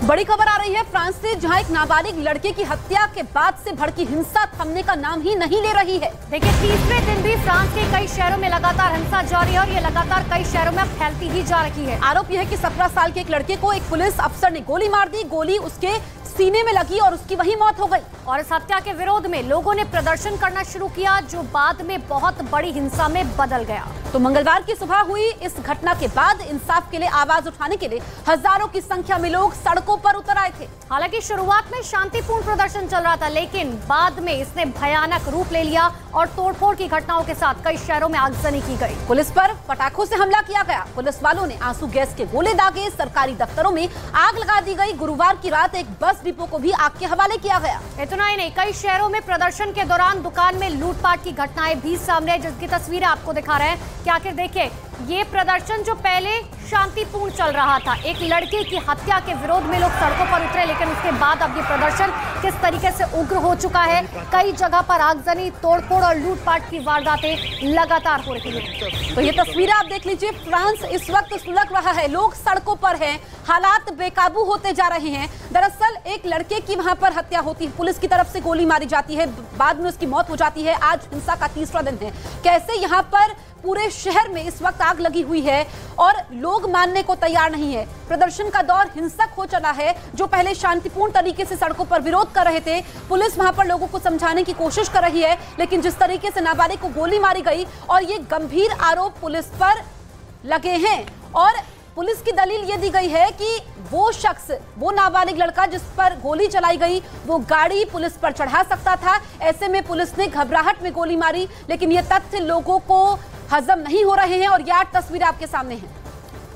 बड़ी खबर आ रही है फ्रांस से, जहां एक नाबालिग लड़के की हत्या के बाद से भड़की हिंसा थमने का नाम ही नहीं ले रही है। देखिए, तीसरे दिन भी फ्रांस के कई शहरों में लगातार हिंसा जारी है और ये लगातार कई शहरों में फैलती ही जा रही है। आरोप यह है कि 17 साल के एक लड़के को एक पुलिस अफसर ने गोली मार दी। गोली उसके सीने में लगी और उसकी वहीं मौत हो गई। और इस हत्या के विरोध में लोगों ने प्रदर्शन करना शुरू किया, जो बाद में बहुत बड़ी हिंसा में बदल गया। तो मंगलवार की सुबह हुई इस घटना के बाद इंसाफ के लिए आवाज उठाने के लिए हजारों की संख्या में लोग सड़कों पर उतर आए थे। हालांकि शुरुआत में शांतिपूर्ण प्रदर्शन चल रहा था, लेकिन बाद में इसने भयानक रूप ले लिया और तोड़फोड़ की घटनाओं के साथ कई शहरों में आगजनी की गई। पुलिस पर पटाखों से हमला किया गया। पुलिस वालों ने आंसू गैस के गोले दागे। सरकारी दफ्तरों में आग लगा दी गई। गुरुवार की रात एक बस डिपो को भी आग के हवाले किया गया। इतना ही नहीं, कई शहरों में प्रदर्शन के दौरान दुकान में लूटपाट की घटनाएं भी सामने आई, जिसकी तस्वीरें आपको दिखा रहे हैं कि आखिर देखिए, ये प्रदर्शन जो पहले शांतिपूर्ण चल रहा था, एक लड़के की हत्या के विरोध में लोग सड़कों पर उतरे, लेकिन उसके बाद अब ये प्रदर्शन किस तरीके से उग्र हो चुका है। कई जगह पर आगजनी, तोड़फोड़ और लूटपाट की वारदातें लगातार हो रही है। तो ये तस्वीरें आप देख लीजिए। फ्रांस इस वक्त सुलग रहा है, लोग सड़कों पर हैं, हालात बेकाबू होते जा रहे हैं। दरअसल एक लड़के की वहां पर हत्या होती है, पुलिस की तरफ से गोली मारी जाती है, बाद में उसकी मौत हो जाती है। आज हिंसा का तीसरा दिन है। कैसे यहाँ पर पूरे शहर में इस वक्त आग लगी हुई है और लोग मानने को तैयार नहीं है। प्रदर्शन का दौर हिंसक हो चला है। जो पहले शांतिपूर्ण तरीके से सड़कों पर विरोध कर रहे थे, पुलिस वहां पर लोगों को समझाने की कोशिश कर रही है, लेकिन जिस तरीके से नाबालिग को गोली मारी गई और ये गंभीर आरोप पुलिस पर लगे हैं। और पुलिस की दलील ये दी गई है कि वो शख्स, वो नाबालिग लड़का जिस पर गोली चलाई गई, वो गाड़ी पुलिस पर चढ़ा सकता था। ऐसे में पुलिस ने घबराहट में गोली मारी, लेकिन ये तथ्य लोगों को हजम नहीं हो रहे हैं। और ये 8 तस्वीरें आपके सामने हैं।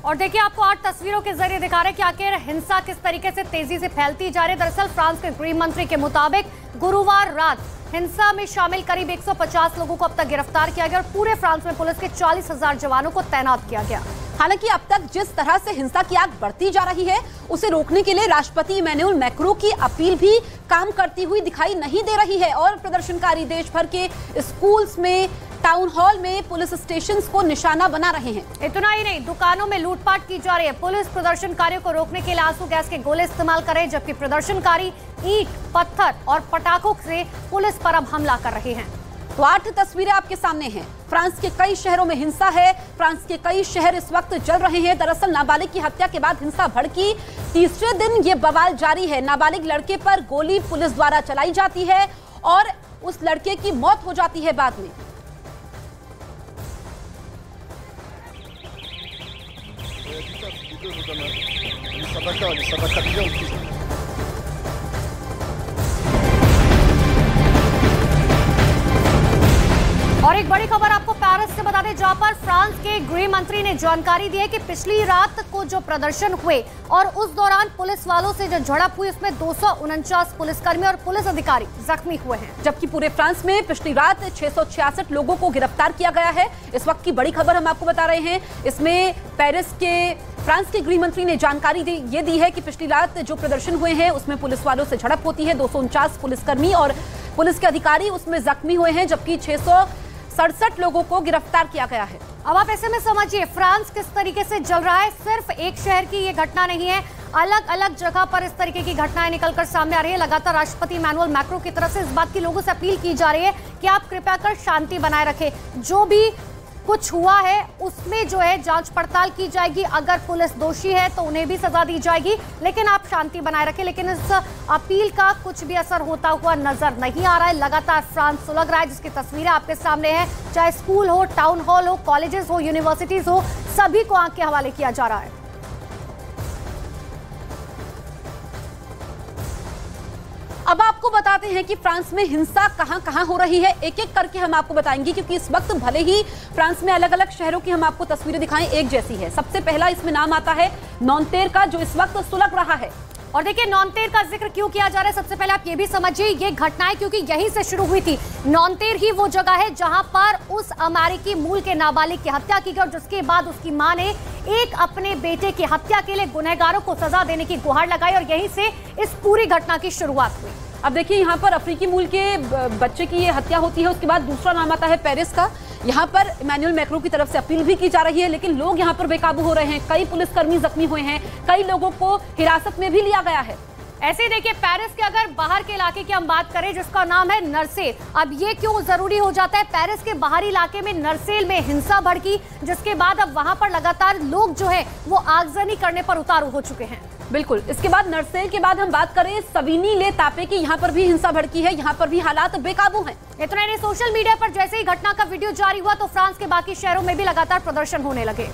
और देखिए, आपको 8 तस्वीरों के जरिए दिखा रहे हैं कि आखिर हिंसा किस तरीके से तेजी से फैलती जा रही है। दरअसल फ्रांस के गृह मंत्री के मुताबिक गुरुवार रात हिंसा में शामिल करीब 150 लोगों को अब तक गिरफ्तार किया गया और पूरे फ्रांस में पुलिस के 40,000 जवानों को तैनात किया गया। हालांकि अब तक जिस तरह से हिंसा की आग बढ़ती जा रही है, उसे रोकने के लिए राष्ट्रपति इमैनुअल मैक्रों की अपील भी काम करती हुई दिखाई नहीं दे रही है। और प्रदर्शनकारी देश भर के स्कूल्स में, टाउन हॉल में, पुलिस स्टेशंस को निशाना बना रहे हैं। इतना ही नहीं, दुकानों में लूटपाट की जा रही है। पुलिस प्रदर्शनकारियों को रोकने के लिए आंसू गैस के गोले इस्तेमाल कर रहे हैं, जबकि प्रदर्शनकारी ईंट, पत्थर और पटाखों से पुलिस पर अब हमला कर रहे हैं। तो 8 तस्वीरें आपके सामने हैं। फ्रांस के कई शहरों में हिंसा है। फ्रांस के कई शहर इस वक्त जल रहे हैं। दरअसल नाबालिग की हत्या के बाद हिंसा भड़की। तीसरे दिन ये बवाल जारी है। नाबालिग लड़के पर गोली पुलिस द्वारा चलाई जाती है और उस लड़के की मौत हो जाती है बाद में। और एक बड़ी खबर आपको पेरिस से बता दें, जहां पर फ्रांस के गृह मंत्री ने जानकारी दी है कि पिछली रात को जो प्रदर्शन हुए और उस दौरान पुलिस वालों से जो झड़प हुई, उसमें 249 पुलिसकर्मी और पुलिस अधिकारी जख्मी हुए हैं। जबकि पूरे फ्रांस में पिछली रात 666 लोगों को गिरफ्तार किया गया है। इस वक्त की बड़ी खबर हम आपको बता रहे हैं। इसमें फ्रांस के गृह मंत्री ने जानकारी ये दी है कि पिछली रात जो प्रदर्शन हुए हैं, उसमें पुलिस वालों से झड़प होती है। 249 पुलिसकर्मी और पुलिस के अधिकारी उसमें जख्मी हुए हैं, जबकि 667 लोगों को गिरफ्तार किया गया है। अब आप ऐसे में समझिए फ्रांस किस तरीके से जल रहा है। सिर्फ एक शहर की ये घटना नहीं है, अलग अलग जगह पर इस तरीके की घटनाएं निकलकर सामने आ रही है। लगातार राष्ट्रपति इमैनुअल मैक्रों की तरफ से इस बात की लोगों से अपील की जा रही है कि आप कृपया कर शांति बनाए रखें। जो भी कुछ हुआ है उसमें जो है जांच पड़ताल की जाएगी। अगर पुलिस दोषी है तो उन्हें भी सजा दी जाएगी, लेकिन आप शांति बनाए रखें। लेकिन इस अपील का कुछ भी असर होता हुआ नजर नहीं आ रहा है। लगातार फ्रांस सुलग रहा है, जिसकी तस्वीरें आपके सामने हैं। चाहे स्कूल हो, टाउन हॉल हो, कॉलेजेस हो, यूनिवर्सिटीज हो, सभी को आग के हवाले किया जा रहा है। अब आपको बताते हैं कि फ्रांस में हिंसा कहां-कहां हो रही है। एक एक करके हम आपको बताएंगे, क्योंकि इस वक्त भले ही फ्रांस में अलग अलग शहरों की हम आपको तस्वीरें दिखाएं, एक जैसी है। सबसे पहला इसमें नाम आता है नॉन्तेर का, जो इस वक्त सुलग रहा है। और देखिए, नॉन्तेर का जिक्र क्यों किया जा रहा है, सबसे पहले आप ये भी समझिए, ये घटनाएं क्योंकि यहीं से शुरू हुई थी। नॉन्तेर ही वो जगह है जहां पर उस अमेरिकी मूल के नाबालिग की हत्या की गई और जिसके बाद उसकी मां ने एक अपने बेटे की हत्या के लिए गुनहगारों को सजा देने की गुहार लगाई और यहीं से इस पूरी घटना की शुरुआत हुई। अब देखिए, यहाँ पर अफ्रीकी मूल के बच्चे की ये हत्या होती है। उसके बाद दूसरा नाम आता है पेरिस का। यहाँ पर इमैनुअल मैक्रो की तरफ से अपील भी की जा रही है, लेकिन लोग यहाँ पर बेकाबू हो रहे हैं। कई पुलिसकर्मी जख्मी हुए हैं, कई लोगों को हिरासत में भी लिया गया है। ऐसे देखिए, पेरिस के अगर बाहर के इलाके की हम बात करें जिसका नाम है नरसेल, अब ये क्यों जरूरी हो जाता है? पेरिस के बाहरी इलाके में नरसेल में हिंसा भड़की, जिसके बाद अब वहां पर लगातार लोग जो है वो आगजनी करने पर उतारू हो चुके हैं। बिल्कुल, इसके बाद नरसेल के बाद हम बात करें सवीनी ले तापे की, यहाँ पर भी हिंसा भड़की है, यहाँ पर भी हालात बेकाबू हैं। इतना नहीं, सोशल मीडिया पर जैसे ही घटना का वीडियो जारी हुआ तो फ्रांस के बाकी शहरों में भी लगातार प्रदर्शन होने लगे।